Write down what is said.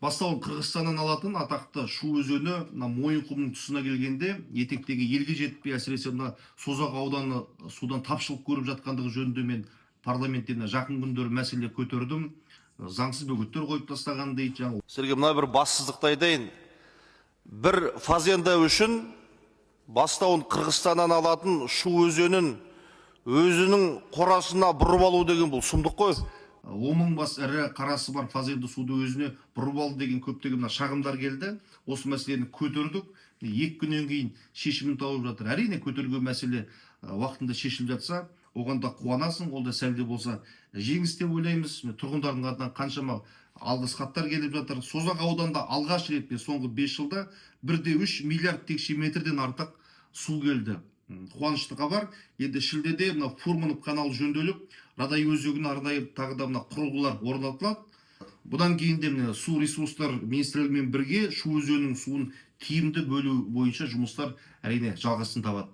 Бастауын Қырғызстаннан алатын атақты Шу өзені Мойынқұмның тұсына келгенде етектегі елге жетпей, әсіресе мына Созақ ауданы судан тапшылық көріп жатқандығы жөнінде мен парламентте жақын күндері мәселе көтердім. Заңсыз бөгеттер қойып тастаған дейді. Сізге мына бір бассыздықты айтайын. Бір фазенда үшін бастауын Қырғызстаннан алатын Шу өзенін өзінің қорасына бұрып алу деген бұл сұмдық қой. 10 мың бас ірі қарасы бар фазенді суды өзіне бұрып алды деген көптеген шағымдар келді. Осы мәселені көтердік. 2 күннен кейін шешімін тауып жатыр. Әрине көтерген мәселе уақытында шешіліп жатса, оған да қуанасың. Ол да сәлде болса жеңіс деп ойлаймыз. Тұрғындардың атынан қаншама алғыс хаттар келіп жатыр. Созақ ауданында алғаш рет соңғы 5 жылда 1,3 миллиард текше метрден артық су келді. Қуанышты хабар. Енді шілдеде Фурманов каналы жөнделіп, Радай өзегіне арнайы тағы да құрылғылар орнатылады. Бұдан кейін де су ресурстар министрлігімен бірге Шу өзенінің суын тиімді бөлу бойынша жұмыстар әрине жалғасын табады.